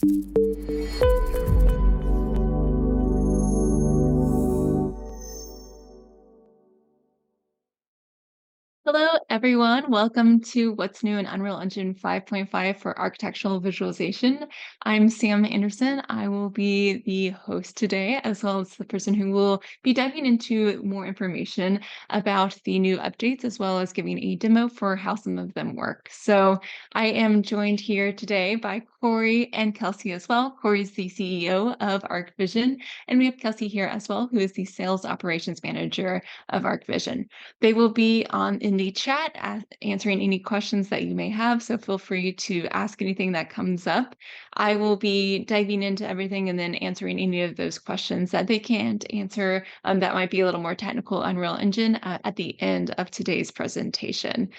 Hello, everyone. Welcome to What's New in Unreal Engine 5.5 for Architectural Visualization. I'm Sam Anderson. I will be the host today, as well as the person who will be diving into more information about the new updates, as well as giving a demo for how some of them work. So I am joined here today by Corey and Kelsey as well. Corey's the CEO of ArchVision, and we have Kelsey here as well, who is the Sales Operations Manager of ArchVision. They will be on in the chat answering any questions that you may have, so feel free to ask anything that comes up. I will be diving into everything and then answering any of those questions that they can't answer that might be a little more technical Unreal Engine at the end of today's presentation.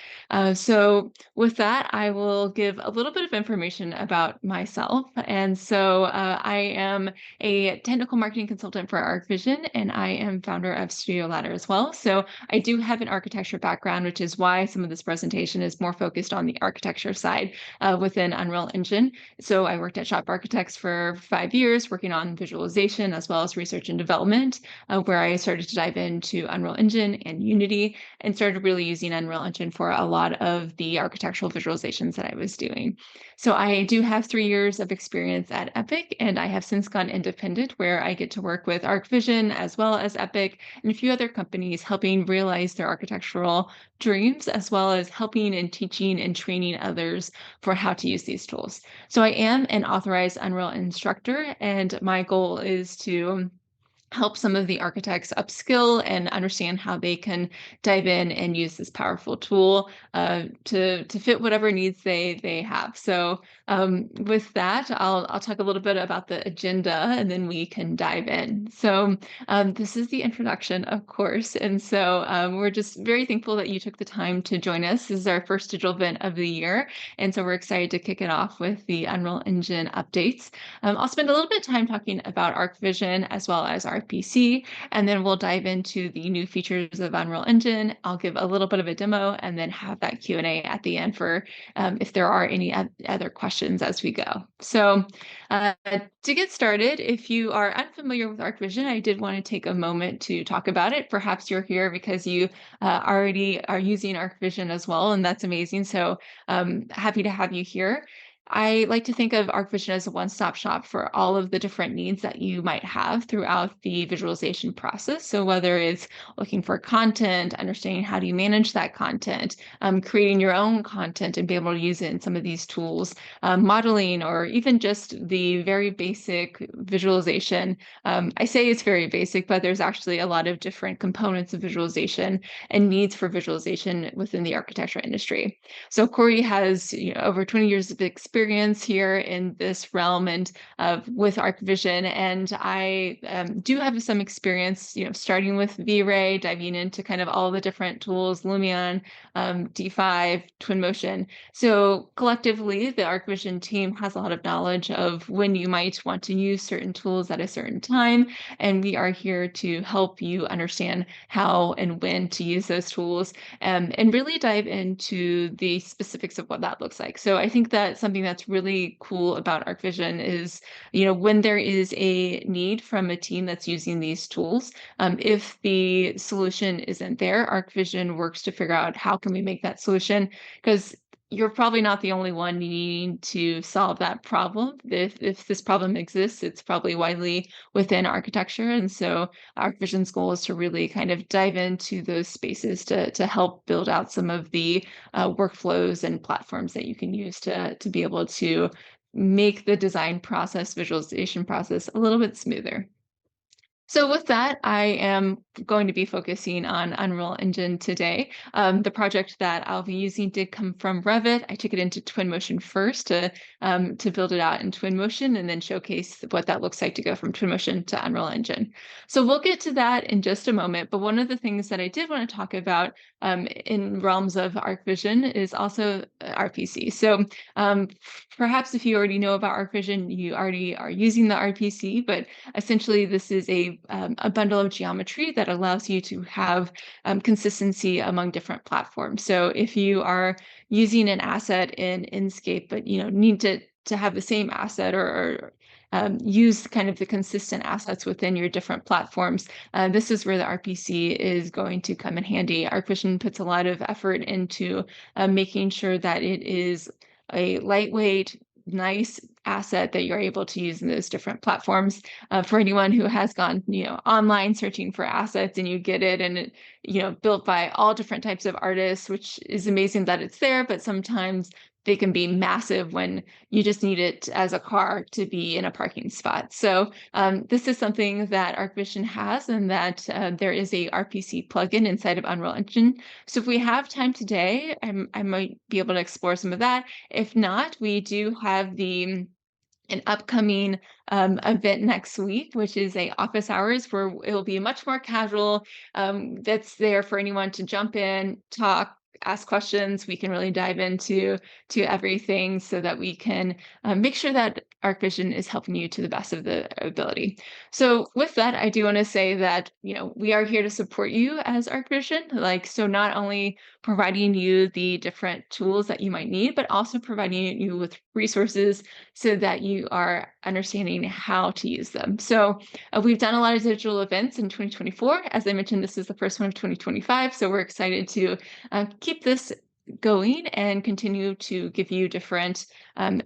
So with that, I will give a little bit of information about myself. And so I am a technical marketing consultant for ArchVision, and I am founder of Studio Ladder as well. So I do have an architecture background, which is why some of this presentation is more focused on the architecture side within Unreal Engine. So I worked at Shop Architects for 5 years, working on visualization as well as research and development, where I started to dive into Unreal Engine and Unity and started really using Unreal Engine for a lot of the architectural visualizations that I was doing. So I do have 3 years of experience at Epic, and I have since gone independent, where I get to work with ArchVision as well as Epic and a few other companies, helping realize their architectural dreams, as well as helping and teaching and training others for how to use these tools. So I am an authorized Unreal instructor, and my goal is to help some of the architects upskill and understand how they can dive in and use this powerful tool to fit whatever needs they have. So with that, I'll talk a little bit about the agenda, and then we can dive in. So this is the introduction, of course, and so we're just very thankful that you took the time to join us. This is our first digital event of the year, and so we're excited to kick it off with the Unreal Engine updates. I'll spend a little bit of time talking about ArchVision as well as RPC, and then we'll dive into the new features of Unreal Engine. I'll give a little bit of a demo and then have that Q&A at the end for if there are any other questions as we go. So to get started, if you are unfamiliar with ArchVision, I did want to take a moment to talk about it. Perhaps you're here because you already are using ArchVision as well, and that's amazing. So happy to have you here. I like to think of ArchVision as a one-stop shop for all of the different needs that you might have throughout the visualization process. So whether it's looking for content, understanding how do you manage that content, creating your own content and be able to use it in some of these tools, modeling, or even just the very basic visualization. I say it's very basic, but there's actually a lot of different components of visualization and needs for visualization within the architecture industry. So Corey has over 20 years of experience here in this realm and with ArchVision, and I do have some experience, starting with V-Ray, diving into kind of all the different tools, Lumen, D5, Twinmotion. So collectively, the ArchVision team has a lot of knowledge of when you might want to use certain tools at a certain time, and we are here to help you understand how and when to use those tools, and really dive into the specifics of what that looks like. So I think that something that's really cool about ArchVision is, when there is a need from a team that's using these tools, if the solution isn't there, ArchVision works to figure out how can we make that solution, because you're probably not the only one needing to solve that problem. If this problem exists, it's probably widely within architecture. And so ArchVision's goal is to really kind of dive into those spaces to help build out some of the workflows and platforms that you can use to be able to make the design process, visualization process a little bit smoother. So with that, I am going to be focusing on Unreal Engine today. The project that I'll be using did come from Revit. I took it into Twinmotion first to build it out in Twinmotion and then showcase what that looks like to go from Twinmotion to Unreal Engine. So we'll get to that in just a moment. But one of the things that I did want to talk about in realms of ArchVision is also RPC. So perhaps if you already know about ArchVision, you already are using the RPC, but essentially this is a bundle of geometry that allows you to have consistency among different platforms. So if you are using an asset in Inkscape, but need to to have the same asset or use kind of the consistent assets within your different platforms, this is where the RPC is going to come in handy. ArchVision puts a lot of effort into making sure that it is a lightweight, nice asset that you're able to use in those different platforms. For anyone who has gone, online searching for assets and you get it and it, built by all different types of artists, which is amazing that it's there, but sometimes they can be massive when you just need it as a car to be in a parking spot. So this is something that ArchVision has, and that there is a RPC plugin inside of Unreal Engine. So if we have time today, I might be able to explore some of that. If not, we do have an upcoming event next week, which is a office hours where it'll be much more casual. That's there for anyone to jump in, talk, ask questions. We can really dive into everything so that we can make sure that ArchVision is helping you to the best of the ability. So with that, I do want to say that, we are here to support you as ArchVision. So not only providing you the different tools that you might need, but also providing you with resources so that you are understanding how to use them. So we've done a lot of digital events in 2024. As I mentioned, this is the first one of 2025. So we're excited to keep this going and continue to give you different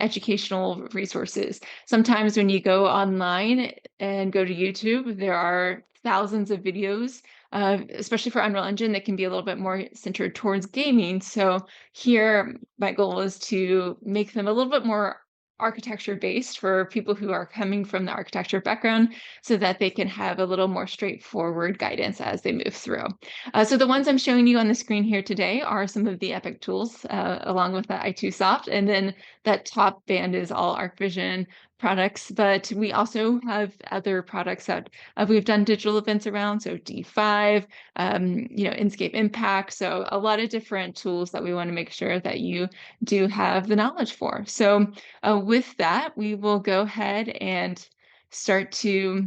educational resources. Sometimes when you go online and go to YouTube, there are thousands of videos, especially for Unreal Engine, that can be a little bit more centered towards gaming. So here, my goal is to make them a little bit more architecture based for people who are coming from the architecture background, so that they can have a little more straightforward guidance as they move through. So the ones I'm showing you on the screen here today are some of the Epic tools, along with the i2 Soft, and then that top band is all ArchVision products. But we also have other products that we've done digital events around, so D5, Inkscape Impact. So a lot of different tools that we want to make sure that you do have the knowledge for. So with that, we will go ahead and start to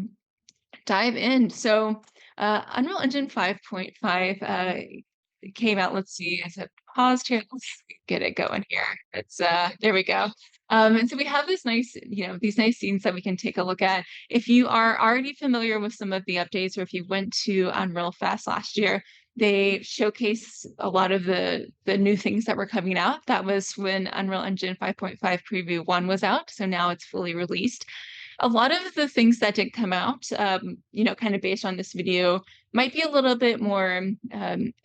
dive in. So Unreal Engine 5.5 came out. Let's see, is it paused here? Let's get it going here. It's there we go. And so we have this nice, these nice scenes that we can take a look at. If you are already familiar with some of the updates, or if you went to Unreal Fest last year, they showcase a lot of the new things that were coming out. That was when Unreal Engine 5.5 Preview 1 was out. So now it's fully released. A lot of the things that did come out, kind of based on this video, might be a little bit more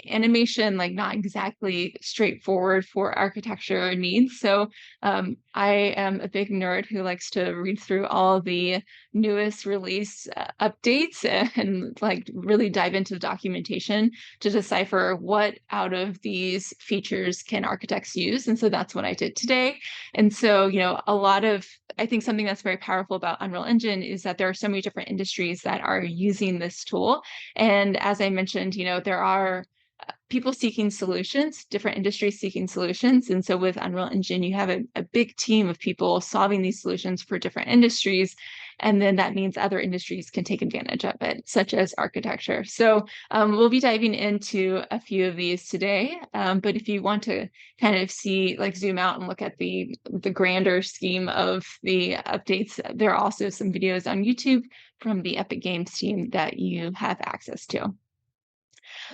animation, like not exactly straightforward for architecture needs. So I am a big nerd who likes to read through all the newest release updates and like really dive into the documentation to decipher what out of these features can architects use. And so that's what I did today. And so, I think something that's very powerful about Unreal Engine is that there are so many different industries that are using this tool. And as I mentioned, there are people seeking solutions, different industries seeking solutions. And so with Unreal Engine, you have a big team of people solving these solutions for different industries. And then that means other industries can take advantage of it, such as architecture. So we'll be diving into a few of these today. But if you want to kind of see, like zoom out and look at the grander scheme of the updates, there are also some videos on YouTube from the Epic Games team that you have access to.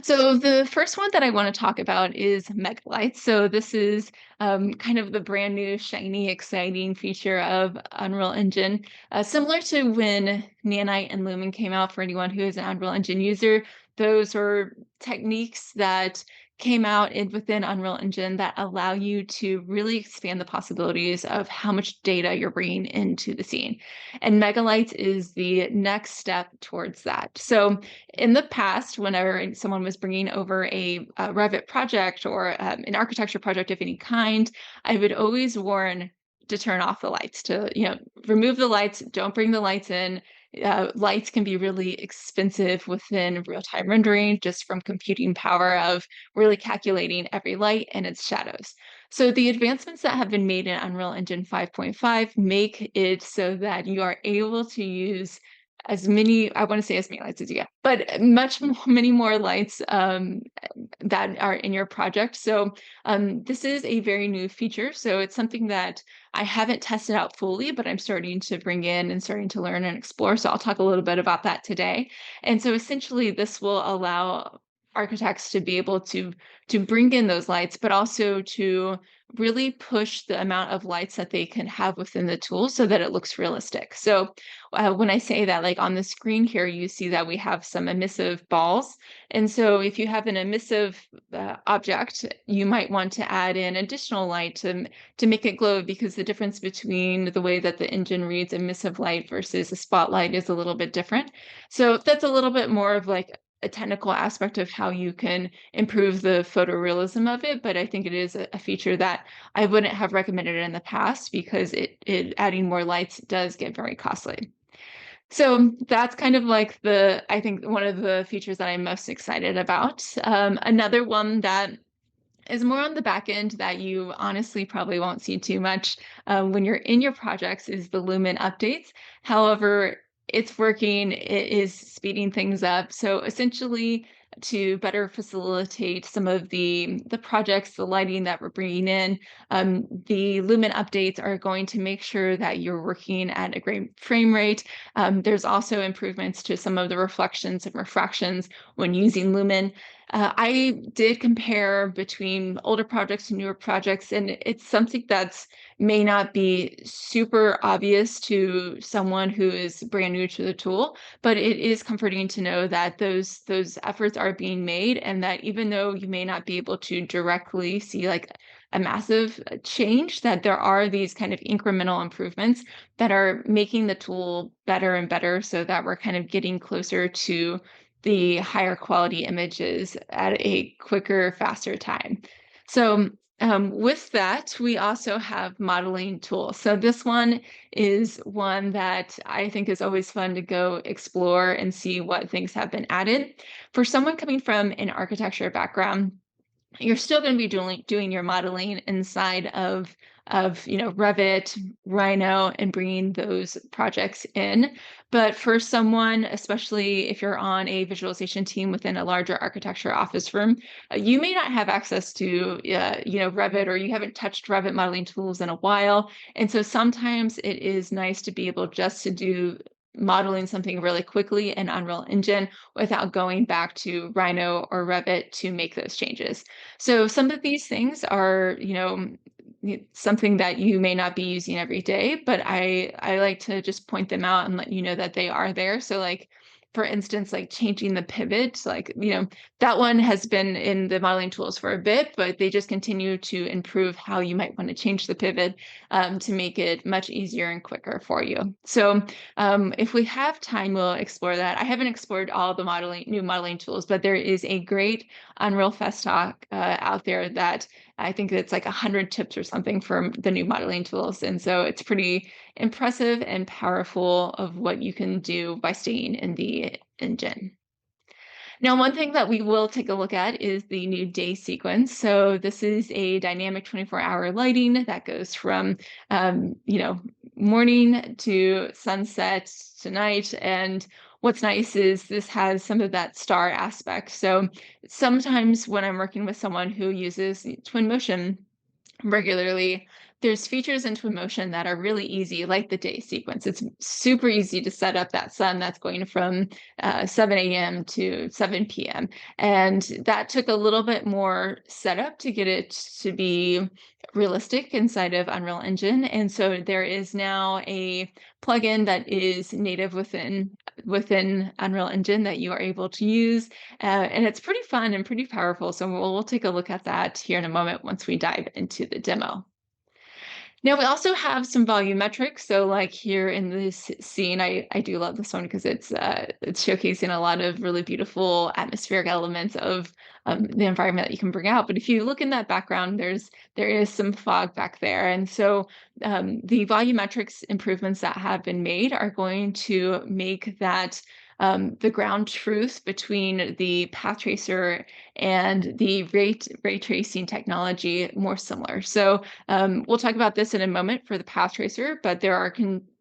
So the first one that I want to talk about is Megalights. So this is kind of the brand new, shiny, exciting feature of Unreal Engine. Similar to when Nanite and Lumen came out, for anyone who is an Unreal Engine user, those are techniques that came out within Unreal Engine that allow you to really expand the possibilities of how much data you're bringing into the scene. And Megalights is the next step towards that. So in the past, whenever someone was bringing over a Revit project or an architecture project of any kind, I would always warn to turn off the lights, to remove the lights, don't bring the lights in. Lights can be really expensive within real-time rendering, just from computing power of really calculating every light and its shadows. So the advancements that have been made in Unreal Engine 5.5 make it so that you are able to use as many, I want to say as many lights as you get, but many more lights that are in your project. So this is a very new feature. So it's something that I haven't tested out fully, but I'm starting to bring in and starting to learn and explore. So I'll talk a little bit about that today. And so essentially this will allow architects to be able to bring in those lights, but also to really push the amount of lights that they can have within the tool so that it looks realistic. So when I say that, like on the screen here, you see that we have some emissive balls. And so if you have an emissive object, you might want to add in additional light to make it glow, because the difference between the way that the engine reads emissive light versus a spotlight is a little bit different. So that's a little bit more of like a technical aspect of how you can improve the photorealism of it, but I think it is a feature that I wouldn't have recommended in the past because it adding more lights does get very costly. So that's kind of like I think one of the features that I'm most excited about. Another one that is more on the back end that you honestly probably won't see too much when you're in your projects is the Lumen updates. However, it's working, it is speeding things up. So essentially, to better facilitate some of the projects, the lighting that we're bringing in, the Lumen updates are going to make sure that you're working at a great frame rate. There's also improvements to some of the reflections and refractions when using Lumen. I did compare between older projects and newer projects, and it's something that's may not be super obvious to someone who is brand new to the tool, but it is comforting to know that those efforts are being made, and that even though you may not be able to directly see like a massive change, that there are these kind of incremental improvements that are making the tool better and better, so that we're kind of getting closer to the higher quality images at a quicker, faster time. So with that, we also have modeling tools. So this one is one that I think is always fun to go explore and see what things have been added. For someone coming from an architecture background, you're still going to be doing your modeling inside of Revit, Rhino, and bringing those projects in. But for someone, especially if you're on a visualization team within a larger architecture office firm, you may not have access to Revit, or you haven't touched Revit modeling tools in a while. And so sometimes it is nice to be able just to do modeling something really quickly in Unreal Engine without going back to Rhino or Revit to make those changes. So some of these things are, something that you may not be using every day, but I like to just point them out and let you know that they are there. So like, for instance, like changing the pivot, like, that one has been in the modeling tools for a bit, but they just continue to improve how you might want to change the pivot to make it much easier and quicker for you. So if we have time, we'll explore that. I haven't explored all the new modeling tools, but there is a great Unreal Fest talk out there that I think it's like 100 tips or something for the new modeling tools. And so it's pretty impressive and powerful of what you can do by staying in the engine. Now, one thing that we will take a look at is the new day sequence. So this is a dynamic 24-hour lighting that goes from, morning to sunset to night. And what's nice is this has some of that star aspect. So sometimes when I'm working with someone who uses Twinmotion regularly, there's features in Twinmotion that are really easy, like the day sequence. It's super easy to set up that sun that's going from 7 a.m. to 7 p.m. And that took a little bit more setup to get it to be realistic inside of Unreal Engine. And so there is now a plugin that is native within Unreal Engine that you are able to use. And it's pretty fun and pretty powerful. So we'll take a look at that here in a moment once we dive into the demo. Now we also have some volumetrics. So like here in this scene, I do love this one because it's showcasing a lot of really beautiful atmospheric elements of the environment that you can bring out. But if you look in that background, there is some fog back there. And so the volumetrics improvements that have been made are going to make that the ground truth between the path tracer and the ray tracing technology more similar. So we'll talk about this in a moment for the path tracer, but there are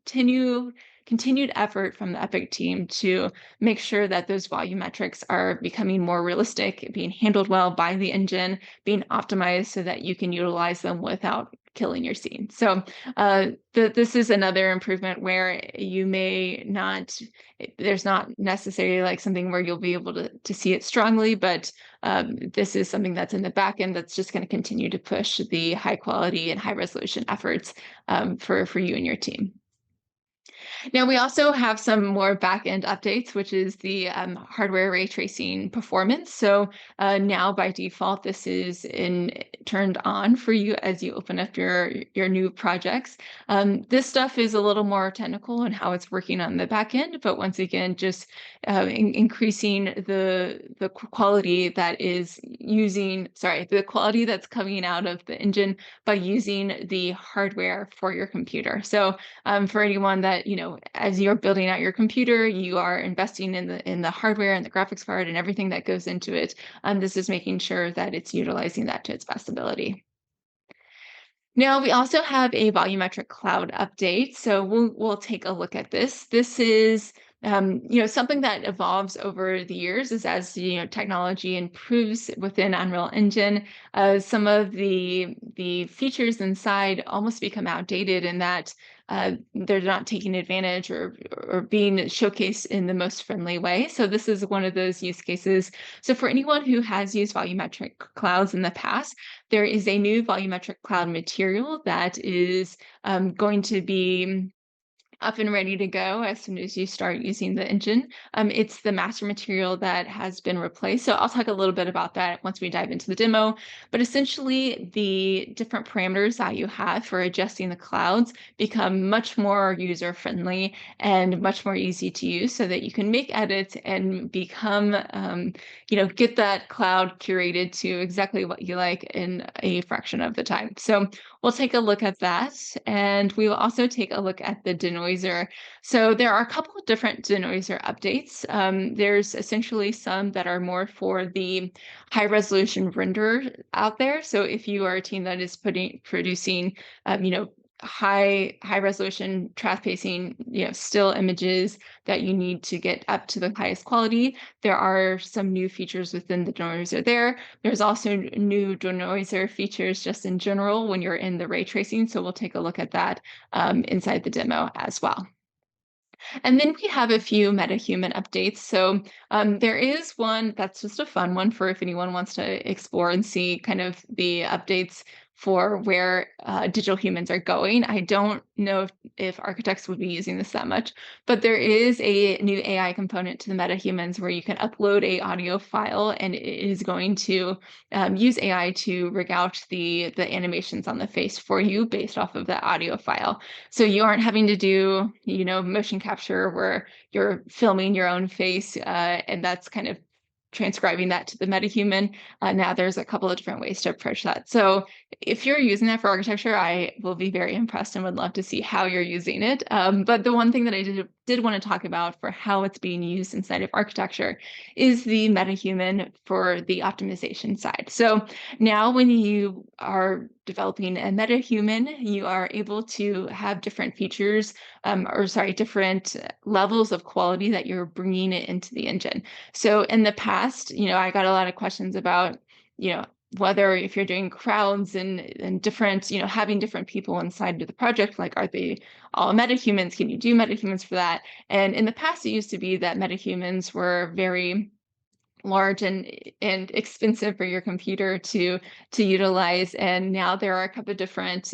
continued effort from the Epic team to make sure that those volume metrics are becoming more realistic, being handled well by the engine, being optimized so that you can utilize them without killing your scene. So this is another improvement where you may not, there's not necessarily like something where you'll be able to see it strongly, but this is something that's in the back end that's just going to continue to push the high quality and high resolution efforts for you and your team. Now, we also have some more back-end updates, which is the hardware ray tracing performance. So now by default, this is turned on for you as you open up your new projects. This stuff is a little more technical in how it's working on the back end, but once again, just increasing the quality that is the quality that's coming out of the engine by using the hardware for your computer. So for anyone that, as you're building out your computer, you are investing in the hardware and the graphics card and everything that goes into it. This is making sure that it's utilizing that to its best ability. Now, we also have a volumetric cloud update, so we'll take a look at this. This is something that evolves over the years as technology improves within Unreal Engine. Some of the features inside almost become outdated in that they're not taking advantage or being showcased in the most friendly way. So this is one of those use cases. So for anyone who has used volumetric clouds in the past, there is a new volumetric cloud material that is going to be up and ready to go as soon as you start using the engine. It's the master material that has been replaced. So I'll talk a little bit about that once we dive into the demo. But essentially, the different parameters that you have for adjusting the clouds become much more user-friendly and much more easy to use so that you can make edits and become, get that cloud curated to exactly what you like in a fraction of the time. So we'll take a look at that, and we will also take a look at the denoiser. So there are a couple of different denoiser updates. There's essentially some that are more for the high resolution render out there. So if you are a team that is producing, high resolution track pacing, still images that you need to get up to the highest quality, there are some new features within the denoiser there. There's also new denoiser features just in general when you're in the ray tracing. So we'll take a look at that inside the demo as well. And then we have a few MetaHuman updates. So there is one that's just a fun one for if anyone wants to explore and see kind of the updates for where digital humans are going. I don't know if architects would be using this that much, but there is a new AI component to the MetaHumans where you can upload a audio file and it is going to use AI to rig out the animations on the face for you based off of that audio file. So you aren't having to do, motion capture where you're filming your own face and that's kind of transcribing that to the MetaHuman. Now there's a couple of different ways to approach that. So if you're using that for architecture, I will be very impressed and would love to see how you're using it. But the one thing that I did want to talk about for how it's being used inside of architecture is the MetaHuman for the optimization side. So now when you are developing a MetaHuman, you are able to have different features, different levels of quality that you're bringing it into the engine. So in the past, I got a lot of questions about, whether if you're doing crowds and different, having different people inside of the project, like, are they all MetaHumans? Can you do MetaHumans for that? And in the past, it used to be that MetaHumans were very large and expensive for your computer to utilize, and now there are a couple of different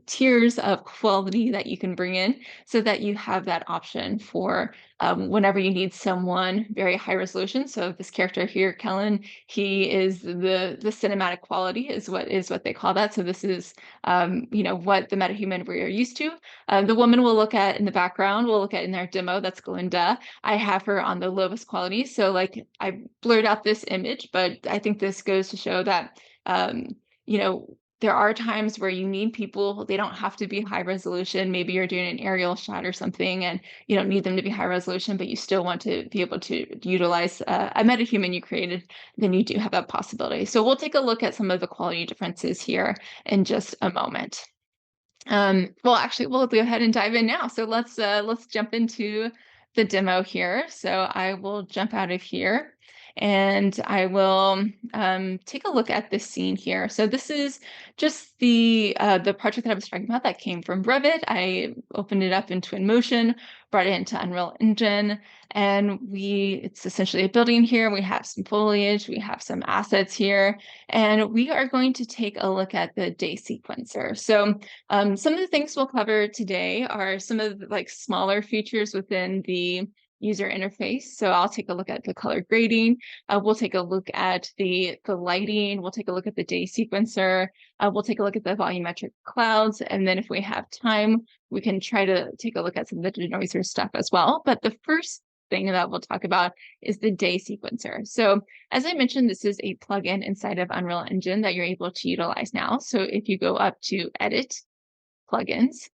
tiers of quality that you can bring in so that you have that option for whenever you need someone very high resolution. So this character here, Kellen, he is the cinematic quality is what they call that. So this is what the MetaHuman we are used to. The woman we'll look at in the background, we'll look at in their demo, that's Glinda. I have her on the lowest quality. So like I blurred out this image, but I think this goes to show that, there are times where you need people, they don't have to be high resolution. Maybe you're doing an aerial shot or something and you don't need them to be high resolution, but you still want to be able to utilize a MetaHuman you created, then you do have that possibility. So we'll take a look at some of the quality differences here in just a moment. Well, actually, we'll go ahead and dive in now. So let's jump into the demo here. So I will jump out of here and I will take a look at this scene here. So this is just the project that I was talking about that came from Revit. I opened it up in Twinmotion, brought it into Unreal Engine, and it's essentially a building here. We have some foliage, we have some assets here, and we are going to take a look at the day sequencer. So some of the things we'll cover today are some of the smaller features within the user interface. So I'll take a look at the color grading. We'll take a look at the lighting. We'll take a look at the day sequencer. We'll take a look at the volumetric clouds. And then if we have time, we can try to take a look at some of the denoiser stuff as well. But the first thing that we'll talk about is the day sequencer. So as I mentioned, this is a plugin inside of Unreal Engine that you're able to utilize now. So if you go up to Edit, Plugins,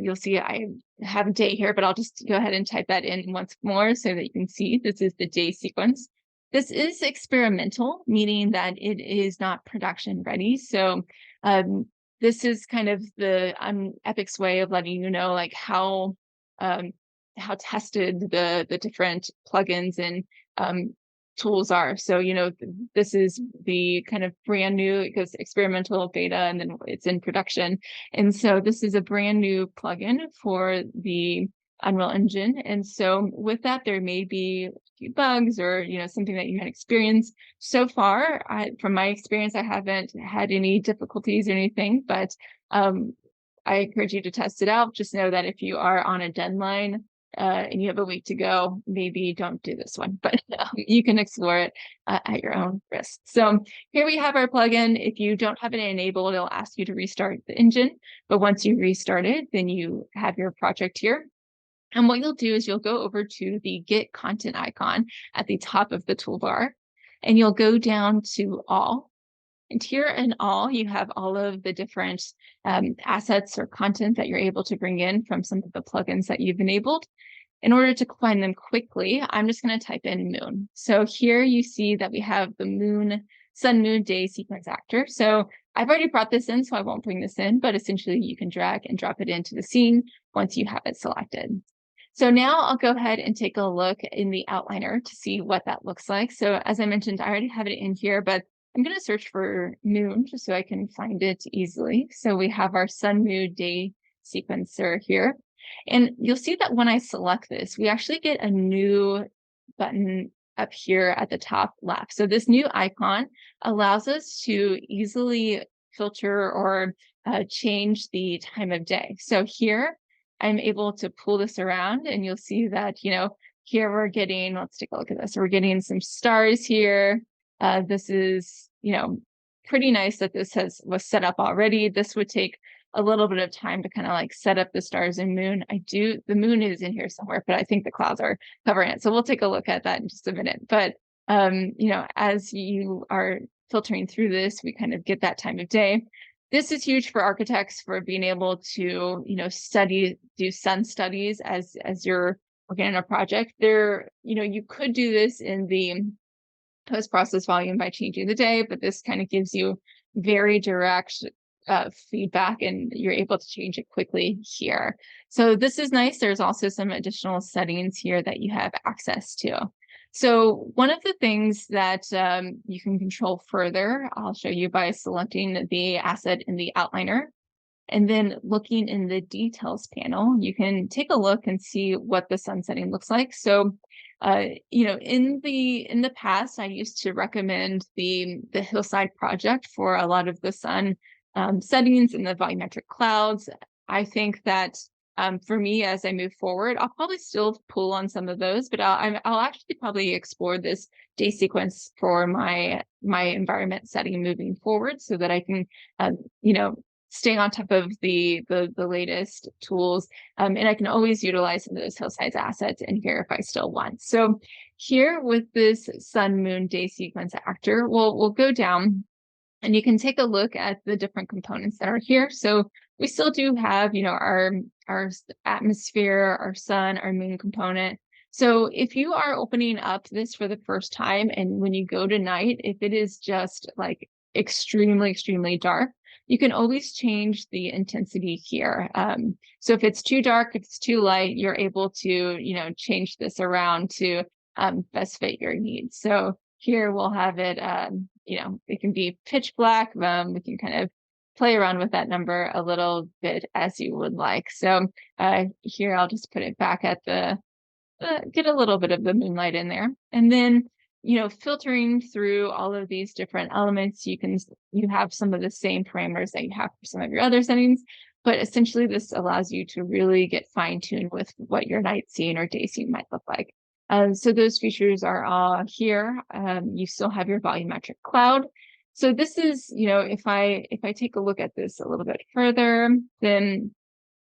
you'll see I have a day here, but I'll just go ahead and type that in once more so that you can see this is the day sequence. This is experimental, meaning that it is not production ready. So this is kind of the Epic's way of letting you know how tested the different plugins and tools are. So, this is the kind of brand new, it goes experimental, beta, and then it's in production. And so this is a brand new plugin for the Unreal Engine. And so with that, there may be a few bugs or, something that you had experienced. So far, from my experience, I haven't had any difficulties or anything, but I encourage you to test it out. Just know that if you are on a deadline, and you have a week to go, maybe don't do this one, but you can explore it at your own risk. So here we have our plugin. If you don't have it enabled, it'll ask you to restart the engine. But once you restart it, then you have your project here. And what you'll do is you'll go over to the Get Content icon at the top of the toolbar, and you'll go down to All. And here in All, you have all of the different assets or content that you're able to bring in from some of the plugins that you've enabled. In order to find them quickly, I'm just going to type in Moon. So here you see that we have the Sun Moon Day Sequence Actor. So I've already brought this in, so I won't bring this in, but essentially you can drag and drop it into the scene once you have it selected. So now I'll go ahead and take a look in the outliner to see what that looks like. So as I mentioned, I already have it in here, but I'm going to search for Moon just so I can find it easily. So we have our Sun Moon Day Sequencer here. And you'll see that when I select this, we actually get a new button up here at the top left. So this new icon allows us to easily filter or change the time of day. So here I'm able to pull this around and you'll see that, here we're getting, let's take a look at this. We're getting some stars here. This is, pretty nice that this was set up already. This would take a little bit of time to kind of set up the stars and moon. The moon is in here somewhere, but I think the clouds are covering it. So we'll take a look at that in just a minute. But, as you are filtering through this, we kind of get that time of day. This is huge for architects for being able to, do sun studies as you're working on a project. You could do this in the post-process volume by changing the day, but this kind of gives you very direct feedback and you're able to change it quickly here. So this is nice. There's also some additional settings here that you have access to. So one of the things that you can control further, I'll show you by selecting the asset in the outliner. And then looking in the details panel, you can take a look and see what the sun setting looks like. So, in the past, I used to recommend the hillside project for a lot of the sun settings and the volumetric clouds. I think that for me, as I move forward, I'll probably still pull on some of those, but I'll actually probably explore this day sequence for my environment setting moving forward, so that I can, stay on top of the latest tools, and I can always utilize some of those hillsides assets in here if I still want. So here with this Sun Moon Day Sequence Actor, we'll go down. And you can take a look at the different components that are here. So we still do have, our atmosphere, our sun, our moon component. So if you are opening up this for the first time, and when you go to night, if it is just extremely, extremely dark, you can always change the intensity here. So if it's too dark, if it's too light, you're able to, change this around to best fit your needs. So here we'll have it, it can be pitch black. We can kind of play around with that number a little bit as you would like. So here I'll just put it back at get a little bit of the moonlight in there. And then, filtering through all of these different elements, you have some of the same parameters that you have for some of your other settings, but essentially this allows you to really get fine-tuned with what your night scene or day scene might look like. So those features are all here. You still have your volumetric cloud. So this is, if I take a look at this a little bit further, then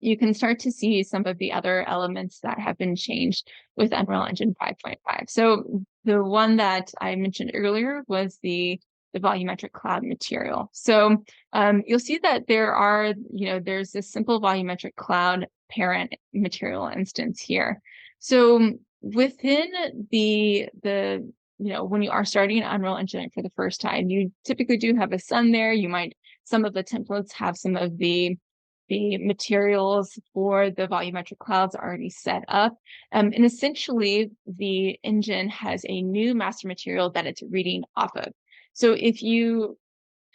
you can start to see some of the other elements that have been changed with Unreal Engine 5.5. So the one that I mentioned earlier was the volumetric cloud material. So you'll see that there's this simple volumetric cloud parent material instance here. So within when you are starting Unreal Engine for the first time, you typically do have a sun there. Some of the templates have some of the materials for the volumetric clouds already set up. And essentially, the engine has a new master material that it's reading off of. So if you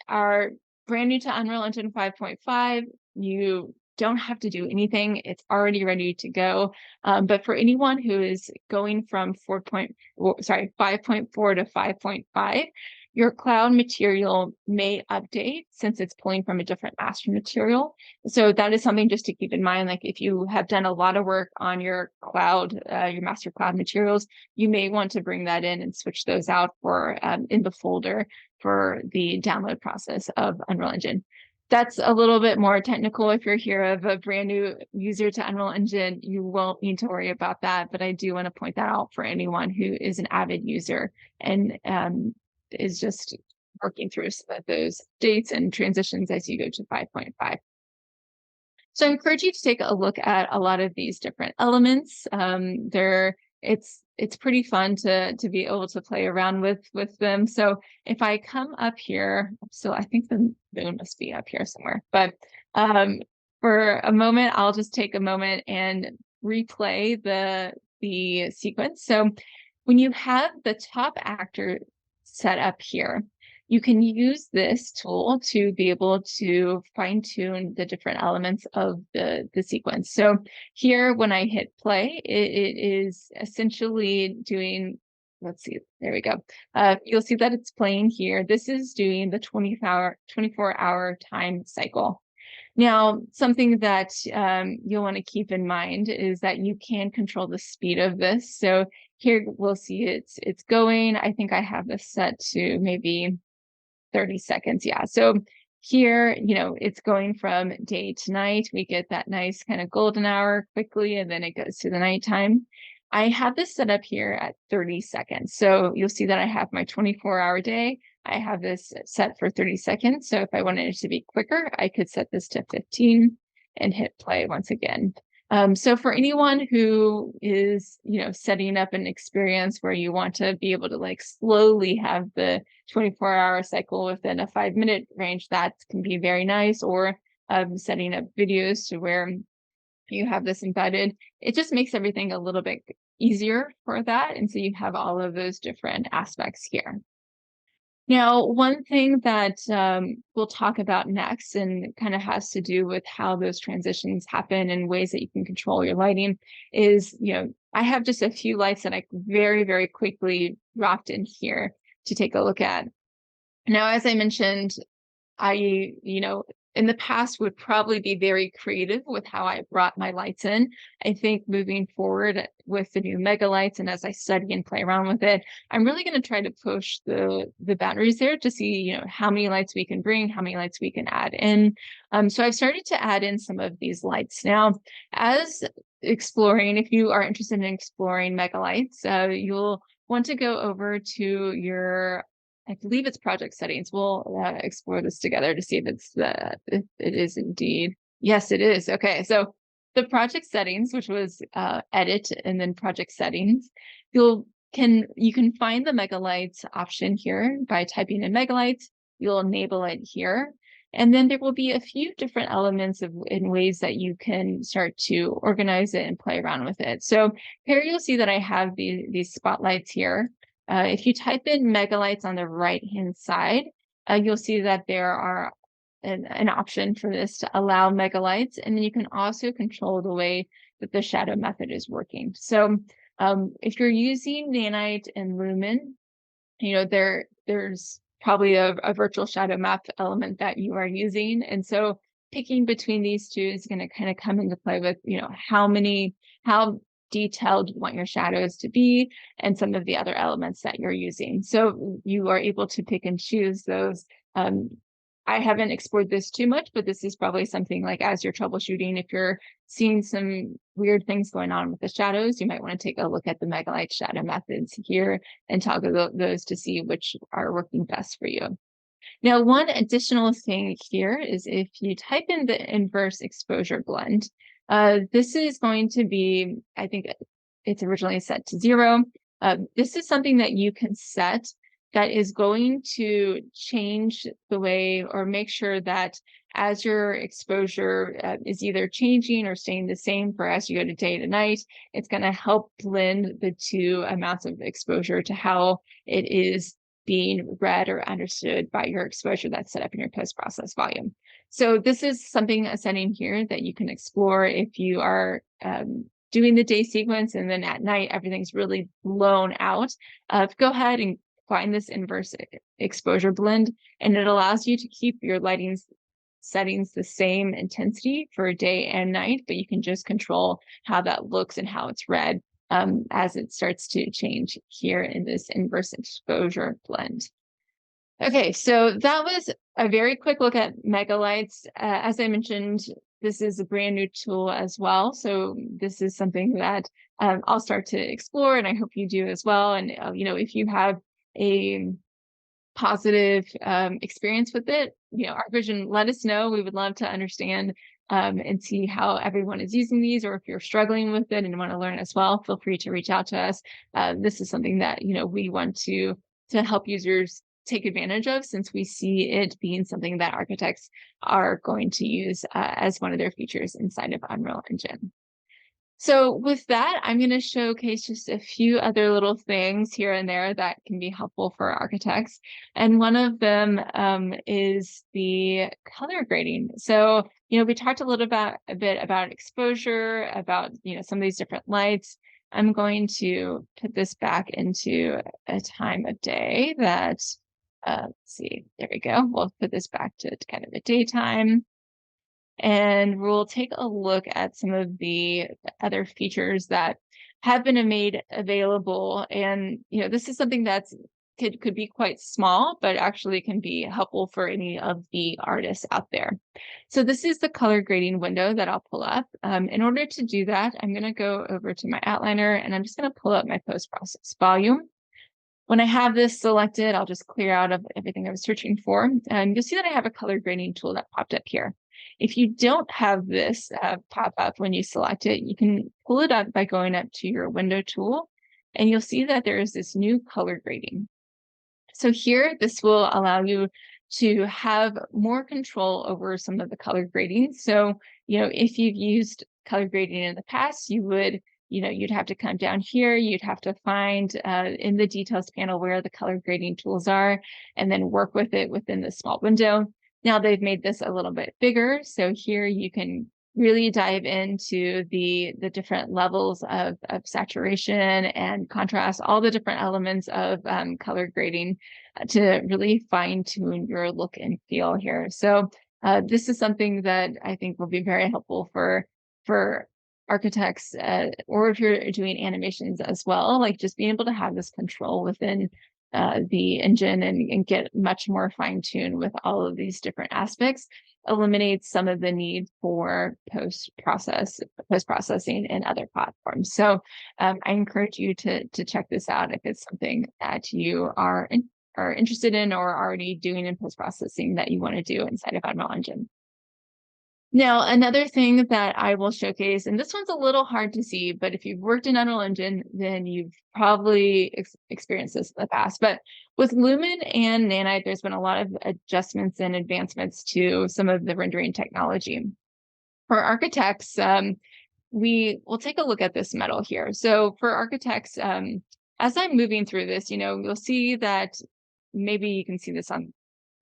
are brand new to Unreal Engine 5.5, you don't have to do anything. It's already ready to go. But for anyone who is going from 5.4 to 5.5, your cloud material may update since it's pulling from a different master material. So that is something just to keep in mind. Like if you have done a lot of work on your cloud, your master cloud materials, you may want to bring that in and switch those out for in the folder for the download process of Unreal Engine. That's a little bit more technical. If you're here of a brand new user to Unreal Engine, you won't need to worry about that. But I do want to point that out for anyone who is an avid user and is just working through some of those dates and transitions as you go to 5.5. So I encourage you to take a look at a lot of these different elements. It's pretty fun to be able to play around with them. So if I come up here, so I think the moon must be up here somewhere, but for a moment, I'll just take a moment and replay the sequence. So when you have the top actor set up here, you can use this tool to be able to fine tune the different elements of the sequence. So here, when I hit play, it is essentially doing, let's see, there we go. You'll see that it's playing here. This is doing the 24-hour time cycle. Now, something that you'll want to keep in mind is that you can control the speed of this. So here we'll see it's going. I think I have this set to maybe 30 seconds. Yeah. So here, it's going from day to night. We get that nice kind of golden hour quickly, and then it goes to the nighttime. I have this set up here at 30 seconds. So you'll see that I have my 24-hour day. I have this set for 30 seconds. So if I wanted it to be quicker, I could set this to 15 and hit play once again. So for anyone who is, setting up an experience where you want to be able to like slowly have the 24-hour cycle within a 5-minute range, that can be very nice. Or setting up videos to where you have this embedded, it just makes everything a little bit easier for that. And so you have all of those different aspects here. Now, one thing that we'll talk about next and kind of has to do with how those transitions happen and ways that you can control your lighting is, I have just a few lights that I very, very quickly dropped in here to take a look at. Now, as I mentioned, I, in the past would probably be very creative with how I brought my lights in. I think moving forward with the new mega lights and as I study and play around with it, I'm really going to try to push the boundaries there to see, how many lights we can bring, how many lights we can add in. So I've started to add in some of these lights. Now, as exploring, if you are interested in exploring mega lights, you'll want to go over to your, I believe it's project settings. We'll explore this together to see if it is indeed. Yes, it is. Okay. So the project settings, which was edit and then project settings, you can find the megalights option here by typing in megalights. You'll enable it here. And then there will be a few different elements in ways that you can start to organize it and play around with it. So here you'll see that I have these spotlights here. If you type in megalights on the right-hand side, you'll see that there are an option for this to allow megalights, and then you can also control the way that the shadow method is working. So if you're using Nanite and Lumen, there's probably a virtual shadow map element that you are using. And so picking between these two is going to kind of come into play with, how detailed you want your shadows to be and some of the other elements that you're using. So you are able to pick and choose those. I haven't explored this too much, but this is probably something like as you're troubleshooting, if you're seeing some weird things going on with the shadows, you might want to take a look at the Megalite shadow methods here and toggle those to see which are working best for you. Now, one additional thing here is if you type in the inverse exposure blend, this is going to be, I think it's originally set to 0. This is something that you can set that is going to change the way or make sure that as your exposure is either changing or staying the same for as you go to day to night, it's going to help blend the two amounts of exposure to how it is being read or understood by your exposure that's set up in your post-process volume. So this is a setting here that you can explore if you are doing the day sequence and then at night everything's really blown out. Go ahead and find this inverse exposure blend, and it allows you to keep your lighting settings the same intensity for day and night, but you can just control how that looks and how it's read as it starts to change here in this inverse exposure blend. Okay, so that was a very quick look at megalights. As I mentioned, this is a brand new tool as well. So this is something that I'll start to explore, and I hope you do as well. And, if you have a positive experience with it, ArchVision, let us know. We would love to understand and see how everyone is using these, or if you're struggling with it and want to learn as well, feel free to reach out to us. This is something that we want to help users take advantage of, since we see it being something that architects are going to use as one of their features inside of Unreal Engine. So with that, I'm going to showcase just a few other little things here and there that can be helpful for architects. And one of them is the color grading. So, we talked a bit about exposure, about, some of these different lights. I'm going to put this back into a time of day that, let's see, there we go. We'll put this back to kind of a daytime. And we'll take a look at some of the other features that have been made available. And, this is something that's could be quite small, but actually can be helpful for any of the artists out there. So this is the color grading window that I'll pull up. In order to do that, I'm going to go over to my outliner, and I'm just going to pull up my post-process volume. When I have this selected, I'll just clear out of everything I was searching for. And you'll see that I have a color grading tool that popped up here. If you don't have this pop up when you select it, you can pull it up by going up to your window tool, and you'll see that there is this new color grading. So here, this will allow you to have more control over some of the color grading. So, if you've used color grading in the past, you'd have to come down here, you'd have to find in the details panel where the color grading tools are, and then work with it within the small window. Now they've made this a little bit bigger. So here you can really dive into the different levels of saturation and contrast, all the different elements of color grading to really fine tune your look and feel here. So this is something that I think will be very helpful for architects, or if you're doing animations as well, like just being able to have this control within the engine and get much more fine-tuned with all of these different aspects, eliminates some of the need for post-processing in other platforms. So I encourage you to check this out if it's something that you are interested in or already doing in post-processing that you want to do inside of Unreal Engine. Now, another thing that I will showcase, and this one's a little hard to see, but if you've worked in Unreal Engine, then you've probably experienced this in the past. But with Lumen and Nanite, there's been a lot of adjustments and advancements to some of the rendering technology. For architects, we will take a look at this metal here. So for architects, as I'm moving through this, you'll see that maybe you can see this on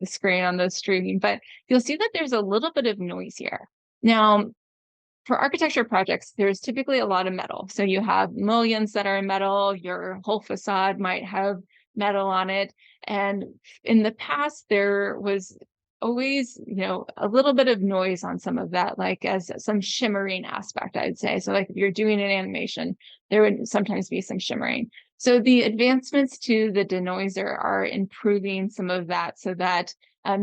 the screen on the streaming, but you'll see that there's a little bit of noise here. Now, for architecture projects, there's typically a lot of metal. So you have mullions that are in metal, your whole facade might have metal on it. And in the past, there was always, a little bit of noise on some of that, like as some shimmering aspect, I'd say. So like if you're doing an animation, there would sometimes be some shimmering. So the advancements to the denoiser are improving some of that so that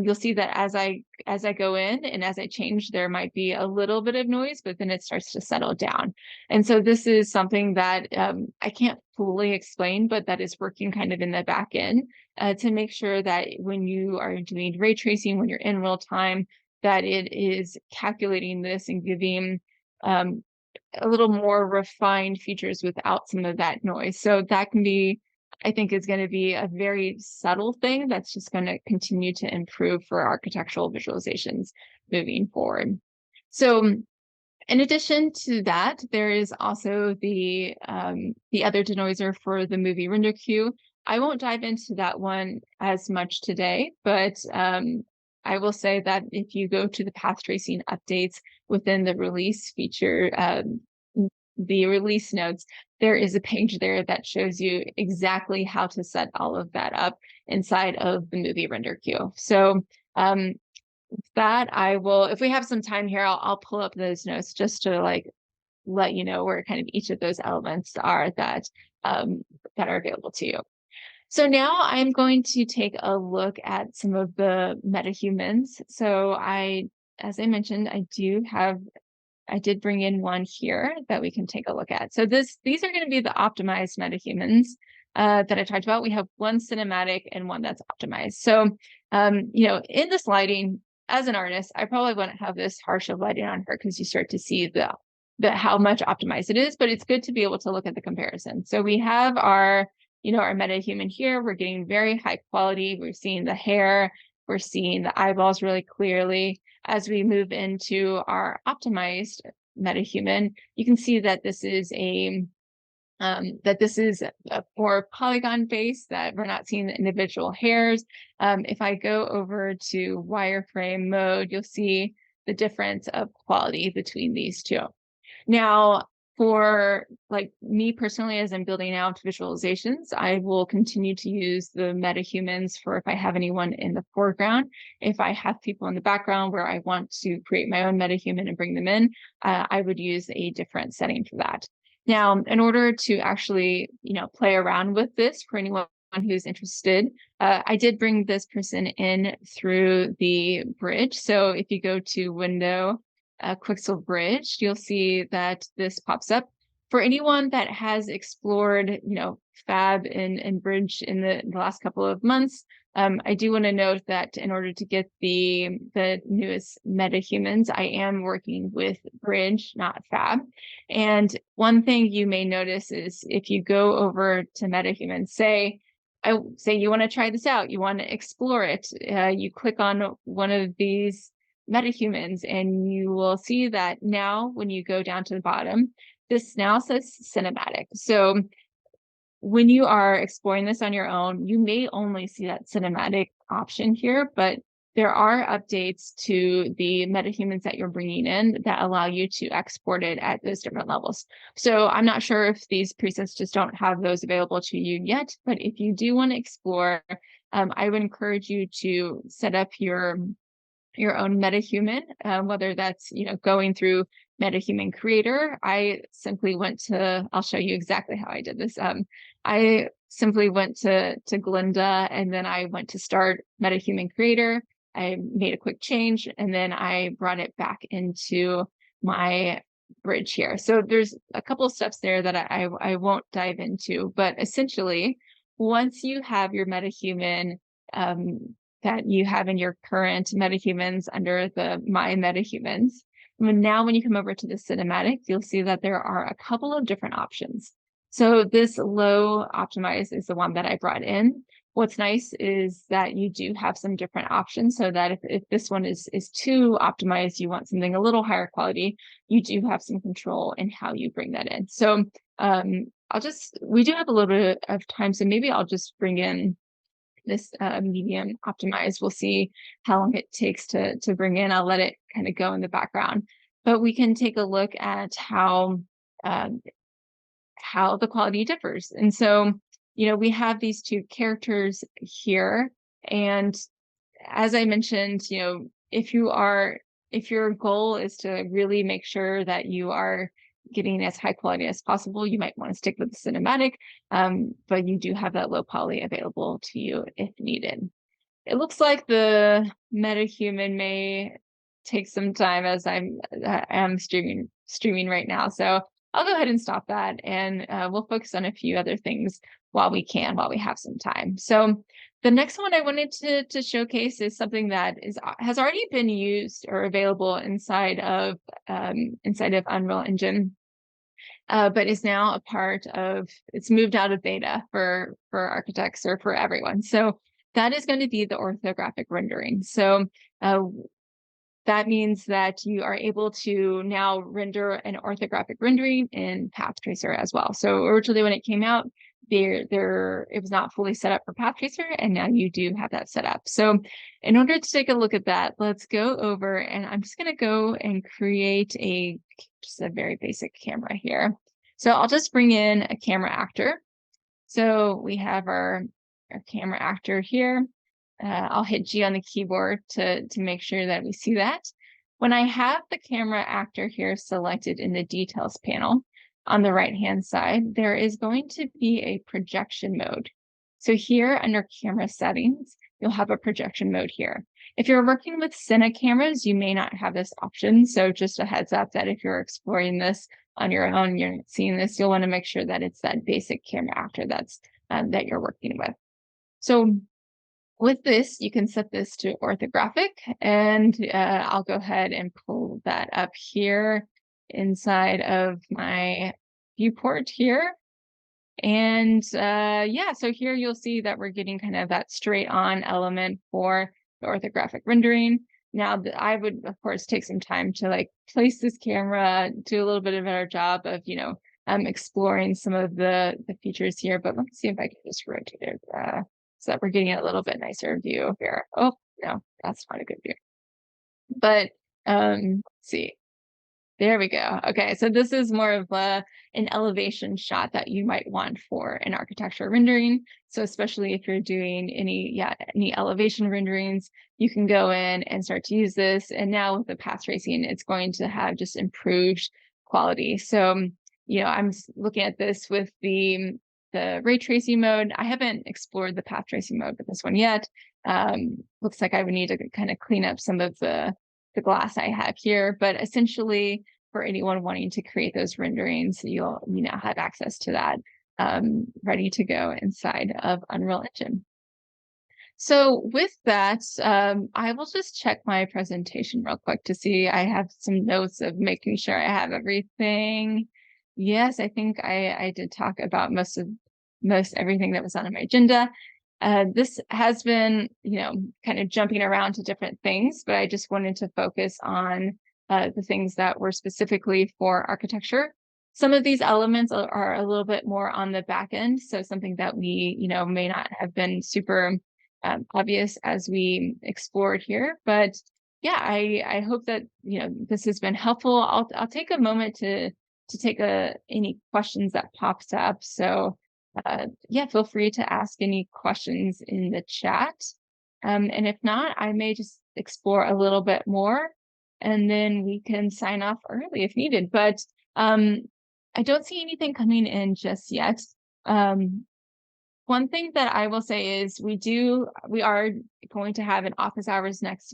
you'll see that as I go in and as I change, there might be a little bit of noise, but then it starts to settle down. And so this is something that I can't fully explain, but that is working kind of in the back end to make sure that when you are doing ray tracing, when you're in real time, that it is calculating this and giving a little more refined features without some of that noise. So that can be, I think, is going to be a very subtle thing that's just going to continue to improve for architectural visualizations moving forward. So in addition to that, there is also the other denoiser for the movie render queue. I won't dive into that one as much today, but I will say that if you go to the path tracing updates within the release feature, the release notes, there is a page there that shows you exactly how to set all of that up inside of the movie render queue. So that I will, if we have some time here, I'll pull up those notes just to like let you know where kind of each of those elements are that that are available to you. So now I'm going to take a look at some of the MetaHumans. So as I mentioned, I did bring in one here that we can take a look at. So these are going to be the optimized MetaHumans that I talked about. We have one cinematic and one that's optimized. So, in this lighting, as an artist, I probably wouldn't have this harsh of lighting on her because you start to see the how much optimized it is, but it's good to be able to look at the comparison. So we have our MetaHuman here. We're getting very high quality. We're seeing the hair. We're seeing the eyeballs really clearly. As we move into our optimized MetaHuman, you can see that this is a more polygon base, that we're not seeing the individual hairs. If I go over to wireframe mode, you'll see the difference of quality between these two. Now, for like me personally, as I'm building out visualizations, I will continue to use the MetaHumans for if I have anyone in the foreground. If I have people in the background where I want to create my own MetaHuman and bring them in, I would use a different setting for that. Now, in order to actually, play around with this for anyone who's interested, I did bring this person in through the bridge. So if you go to Window, Quixel Bridge, you'll see that this pops up. For anyone that has explored, Fab and Bridge in the last couple of months, I do want to note that in order to get the newest MetaHumans, I am working with Bridge, not Fab. And one thing you may notice is if you go over to MetaHumans, say you want to try this out, you want to explore it, you click on one of these MetaHumans, and you will see that now when you go down to the bottom, this now says cinematic. So when you are exploring this on your own, you may only see that cinematic option here, but there are updates to the MetaHumans that you're bringing in that allow you to export it at those different levels. So I'm not sure if these presets just don't have those available to you yet, but if you do want to explore, I would encourage you to set up your own MetaHuman, whether that's, going through MetaHuman Creator. I simply went to, I'll show you exactly how I did this. I simply went to Glinda, and then I went to start MetaHuman Creator. I made a quick change, and then I brought it back into my bridge here. So there's a couple of steps there that I won't dive into, but essentially, once you have your MetaHuman, that you have in your current MetaHumans under the My MetaHumans, Now, when you come over to the cinematic, you'll see that there are a couple of different options. So this low optimize is the one that I brought in. What's nice is that you do have some different options so that if this one is too optimized, you want something a little higher quality, you do have some control in how you bring that in. So we do have a little bit of time, so maybe I'll just bring in this medium optimize. We'll see how long it takes to bring in. I'll let it kind of go in the background, but we can take a look at um, how the quality differs. And so, we have these two characters here, and as I mentioned, if your goal is to really make sure that you are getting as high quality as possible, you might want to stick with the cinematic, but you do have that low poly available to you if needed. It looks like the MetaHuman may take some time as I am streaming right now. So I'll go ahead and stop that, and we'll focus on a few other things while we have some time. So the next one I wanted to showcase is something that has already been used or available inside of Unreal Engine, but is now a part of. It's moved out of beta for architects or for everyone. So that is going to be the orthographic rendering. So that means that you are able to now render an orthographic rendering in Path Tracer as well. So originally when it came out, it was not fully set up for Path Tracer, and now you do have that set up. So in order to take a look at that, let's go over, and I'm just going to go and create just a very basic camera here. So I'll just bring in a camera actor. So we have our camera actor here. I'll hit G on the keyboard to make sure that we see that. When I have the camera actor here selected in the details panel on the right-hand side, there is going to be a projection mode. So here under camera settings, you'll have a projection mode here. If you're working with Cine cameras, you may not have this option. So just a heads up that if you're exploring this on your own, you're seeing this, you'll want to make sure that it's that basic camera actor that you're working with. So with this, you can set this to orthographic, and I'll go ahead and pull that up here inside of my viewport here. And yeah, so here you'll see that we're getting kind of that straight on element for the orthographic rendering. Now, I would, of course, take some time to place this camera, do a little bit of a better job of, exploring some of the features here. But let me see if I can just rotate it so that we're getting a little bit nicer view here. Oh, no, that's not a good view. But let's see. There we go. Okay, so this is more of an elevation shot that you might want for an architecture rendering. So especially if you're doing any elevation renderings, you can go in and start to use this. And now with the path tracing, it's going to have just improved quality. So, I'm looking at this with the ray tracing mode. I haven't explored the path tracing mode with this one yet. Looks like I would need to kind of clean up some of the glass I have here, but essentially for anyone wanting to create those renderings, you now have access to that ready to go inside of Unreal Engine. So with that, I will just check my presentation real quick to see. I have some notes of making sure I have everything. Yes, I think I did talk about most everything that was on my agenda. This has been, kind of jumping around to different things, but I just wanted to focus on the things that were specifically for architecture. Some of these elements are a little bit more on the back end, so something that we, may not have been super obvious as we explored here. But yeah, I hope that this has been helpful. I'll take a moment to take any questions that pops up. So yeah, feel free to ask any questions in the chat. And if not, I may just explore a little bit more, and then we can sign off early if needed. But I don't see anything coming in just yet. One thing that I will say is we are going to have an office hours next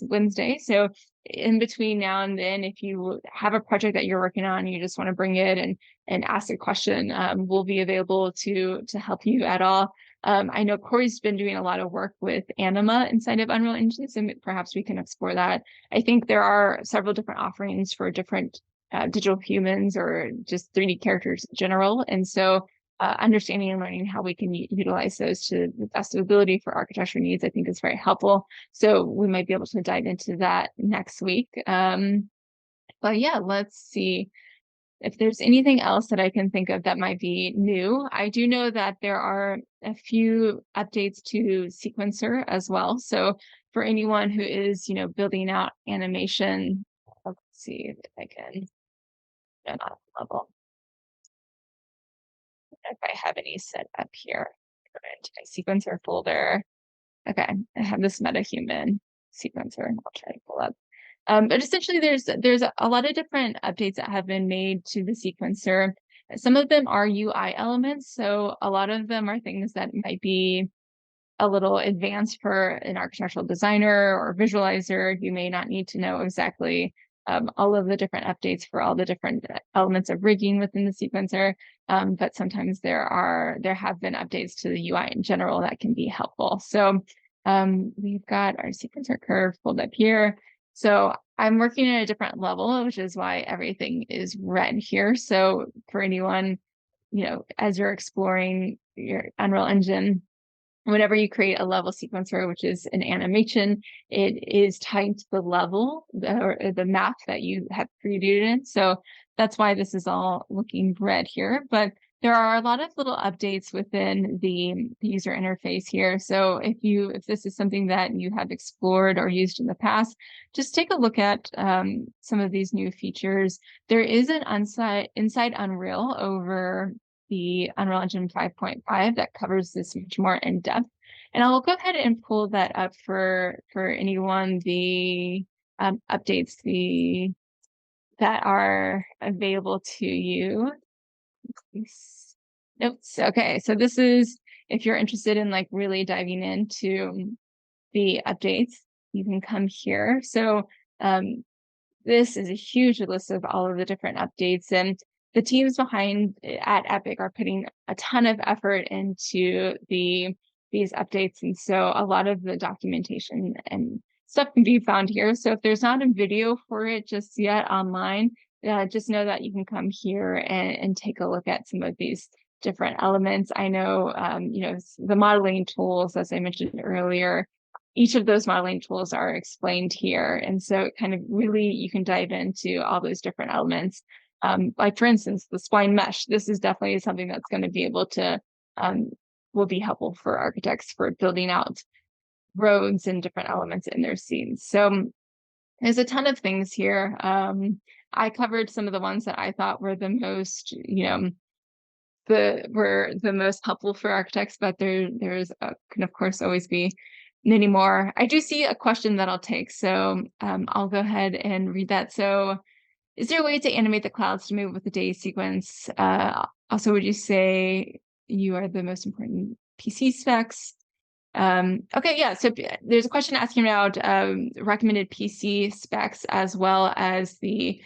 Wednesday. So in between now and then, if you have a project that you're working on, you just want to bring it and ask a question, we'll be available to help you at all. I know Corey's been doing a lot of work with Anima inside of Unreal Engine, so perhaps we can explore that. I think there are several different offerings for different digital humans or just 3D characters in general. And so understanding and learning how we can utilize those to the best of ability for architecture needs, I think is very helpful. So we might be able to dive into that next week. But yeah, let's see if there's anything else that I can think of that might be new. I do know that there are a few updates to Sequencer as well. So for anyone who is, building out animation, let's see if I can get on level. If I have any set up here, go into my sequencer folder. Okay, I have this MetaHuman sequencer. I'll try to pull up. But essentially, there's a lot of different updates that have been made to the sequencer. Some of them are UI elements, so a lot of them are things that might be a little advanced for an architectural designer or visualizer. You may not need to know exactly all of the different updates for all the different elements of rigging within the sequencer. But sometimes there have been updates to the UI in general that can be helpful. So we've got our sequencer curve pulled up here. So I'm working at a different level, which is why everything is red here. So for anyone, as you're exploring your Unreal Engine, whenever you create a level sequencer, which is an animation, it is tied to the level or the map that you have created in. So that's why this is all looking red here. But there are a lot of little updates within the user interface here. So if this is something that you have explored or used in the past, just take a look at some of these new features. There is an inside Unreal over the Unreal Engine 5.5 that covers this much more in depth. And I'll go ahead and pull that up for anyone, the updates that are available to you. Notes. Okay, so this is if you're interested in like really diving into the updates, you can come here. So this is a huge list of all of the different updates, and the teams behind at Epic are putting a ton of effort into these updates. And so a lot of the documentation and stuff can be found here. So if there's not a video for it just yet online, just know that you can come here and take a look at some of these different elements. I know, the modeling tools, as I mentioned earlier, each of those modeling tools are explained here. And so kind of really you can dive into all those different elements. Like for instance, the spline mesh, this is definitely something that's going to be able to, will be helpful for architects for building out roads and different elements in their scenes. So there's a ton of things here. I covered some of the ones that I thought were the most, were the most helpful for architects, but there's can of course always be many more. I do see a question that I'll take, so I'll go ahead and read that. So, is there a way to animate the clouds to move with the day sequence? Also, would you say you are the most important PC specs? Okay, yeah. So there's a question asking about recommended PC specs as well as the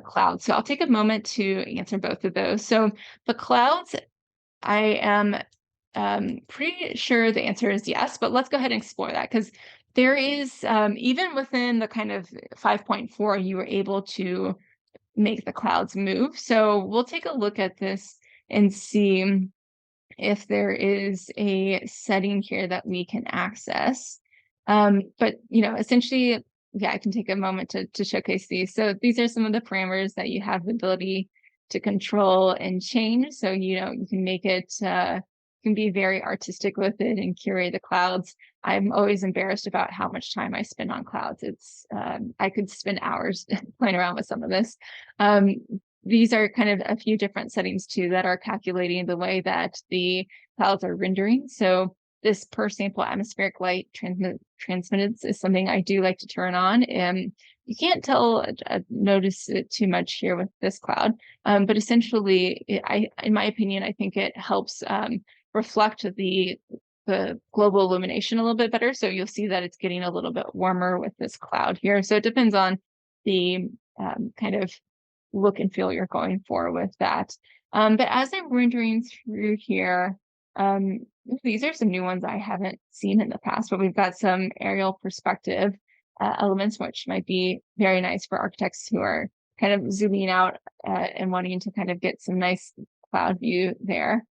cloud. So I'll take a moment to answer both of those. So the clouds, I am pretty sure the answer is yes, but let's go ahead and explore that, because there is, even within the kind of 5.4, you were able to make the clouds move. So we'll take a look at this and see if there is a setting here that we can access. But essentially, yeah, I can take a moment to showcase these. So these are some of the parameters that you have the ability to control and change. So you can make it, can be very artistic with it and curate the clouds. I'm always embarrassed about how much time I spend on clouds. It's I could spend hours playing around with some of this. These are kind of a few different settings too that are calculating the way that the clouds are rendering. So this per sample atmospheric light transmittance is something I do like to turn on. And you can't notice it too much here with this cloud, but essentially, in my opinion, I think it helps reflect the global illumination a little bit better. So you'll see that it's getting a little bit warmer with this cloud here. So it depends on the kind of look and feel you're going for with that. But as I'm rendering through here, Um, these are some new ones I haven't seen in the past, but we've got some aerial perspective elements, which might be very nice for architects who are kind of zooming out and wanting to kind of get some nice cloud view there.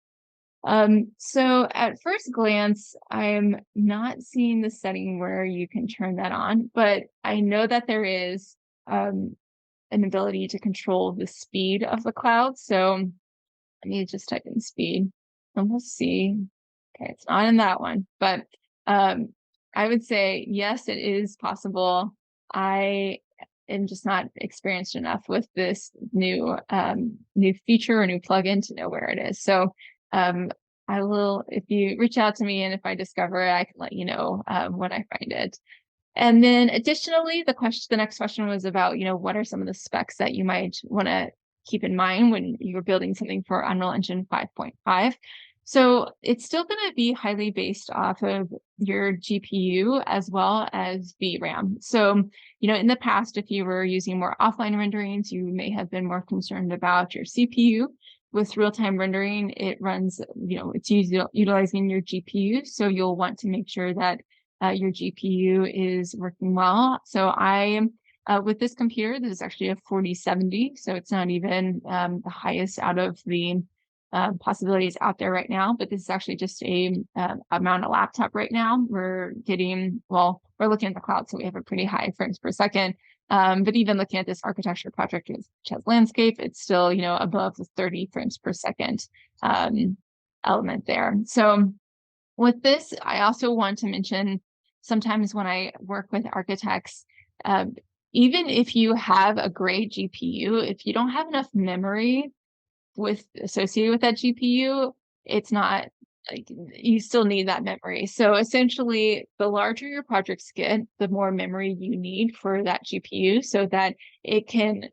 So at first glance, I'm not seeing the setting where you can turn that on, but I know that there is an ability to control the speed of the cloud. So let me just type in speed and we'll see. Okay, it's not in that one, but um, I would say yes, it is possible. I am just not experienced enough with this new feature or new plugin to know where it is. So um, I will, if you reach out to me and if I discover it, I can let you know when I find it. And then additionally, the next question was about, what are some of the specs that you might want to keep in mind when you're building something for Unreal Engine 5.5? So it's still going to be highly based off of your GPU as well as VRAM. So, in the past, if you were using more offline renderings, you may have been more concerned about your CPU. With real-time rendering, it runs, it's utilizing your GPU. So you'll want to make sure that your GPU is working well. So with this computer, this is actually a 4070, so it's not even the highest out of the possibilities out there right now, but this is actually just I'm on a laptop right now. We're looking at the cloud, so we have a pretty high frames per second. But even looking at this architecture project, which has landscape, it's still, above the 30 frames per second element there. So with this, I also want to mention sometimes when I work with architects, even if you have a great GPU, if you don't have enough memory associated with that GPU, it's not like you still need that memory. So essentially, the larger your projects get, the more memory you need for that GPU so that it can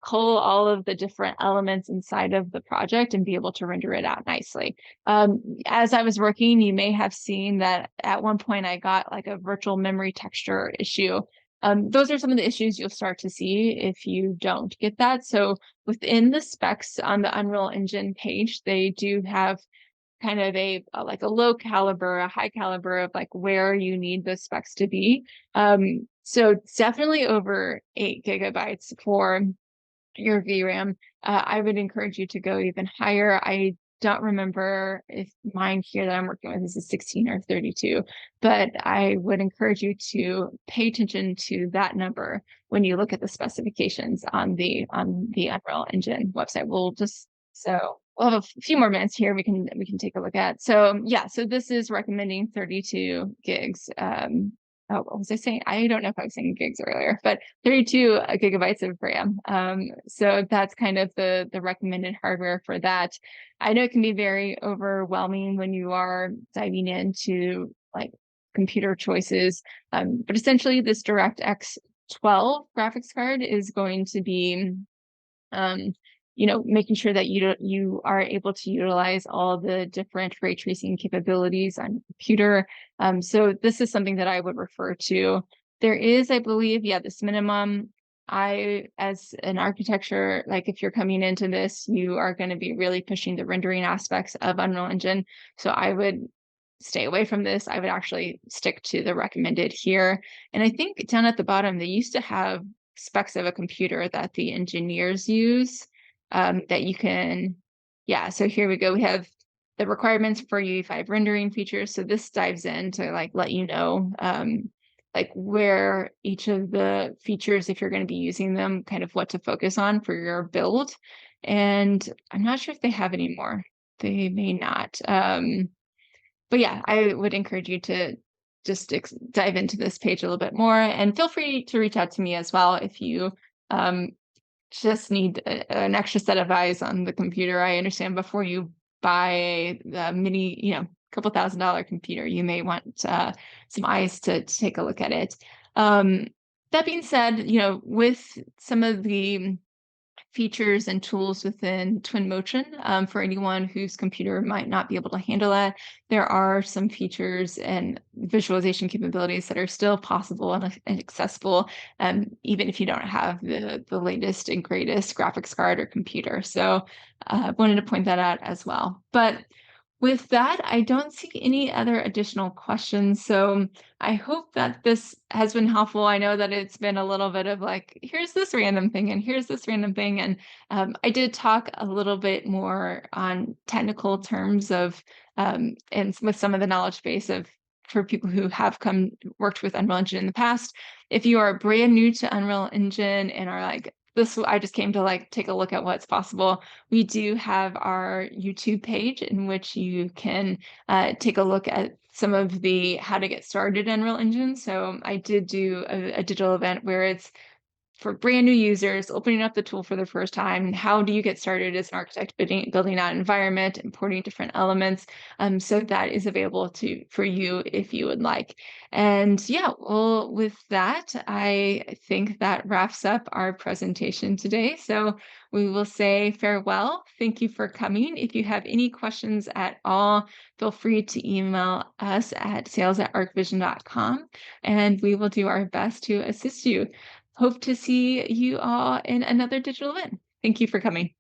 cull all of the different elements inside of the project and be able to render it out nicely. As I was working, you may have seen that at one point I got like a virtual memory texture issue. Those are some of the issues you'll start to see if you don't get that. So within the specs on the Unreal Engine page, they do have kind of like a low caliber, a high caliber of like where you need the specs to be. So it's definitely over 8 GB for your VRAM. I would encourage you to go even higher. I don't remember if mine here that I'm working with is a 16 or 32, but I would encourage you to pay attention to that number when you look at the specifications on the Unreal Engine website. We'll have a few more minutes here we can take a look at. So yeah, so this is recommending 32 gigs. What was I saying? I don't know if I was saying gigs earlier, but 32 gigabytes of RAM. So that's kind of the recommended hardware for that. I know it can be very overwhelming when you are diving into like computer choices, but essentially this DirectX 12 graphics card is going to be making sure that you are able to utilize all the different ray tracing capabilities on your computer. So this is something that I would refer to. There is, I believe, this minimum. As an architecture, like if you're coming into this, you are going to be really pushing the rendering aspects of Unreal Engine. So I would stay away from this. I would actually stick to the recommended here. And I think down at the bottom, they used to have specs of a computer that the engineers use that you can, so here we go. We have the requirements for UE5 rendering features. So this dives in to like let you know like where each of the features, if you're going to be using them, kind of what to focus on for your build. And I'm not sure if they have any more. They may not. But yeah, I would encourage you to just dive into this page a little bit more, and feel free to reach out to me as well if you um, just need an extra set of eyes on the computer. I understand before you buy the mini, couple $1,000 computer, you may want some eyes to take a look at it. That being said, with some of the features and tools within Twinmotion, for anyone whose computer might not be able to handle that, there are some features and visualization capabilities that are still possible and accessible, even if you don't have the latest and greatest graphics card or computer. So I wanted to point that out as well. But With that, I don't see any other additional questions. So I hope that this has been helpful. I know that it's been a little bit of like, here's this random thing, and here's this random thing. And I did talk a little bit more on technical terms of, and with some of the knowledge base of, for people who have come worked with Unreal Engine in the past. If you are brand new to Unreal Engine and are like, this, I just came to like take a look at what's possible, we do have our YouTube page in which you can take a look at some of the how to get started in Unreal Engine. So I did do a digital event where it's for brand new users opening up the tool for the first time. How do you get started as an architect building out an environment, importing different elements? So that is available to for you if you would like. And yeah, well, with that, I think that wraps up our presentation today. So we will say farewell. Thank you for coming. If you have any questions at all, feel free to email us at sales@archvision.com, and we will do our best to assist you. Hope to see you all in another digital event. Thank you for coming.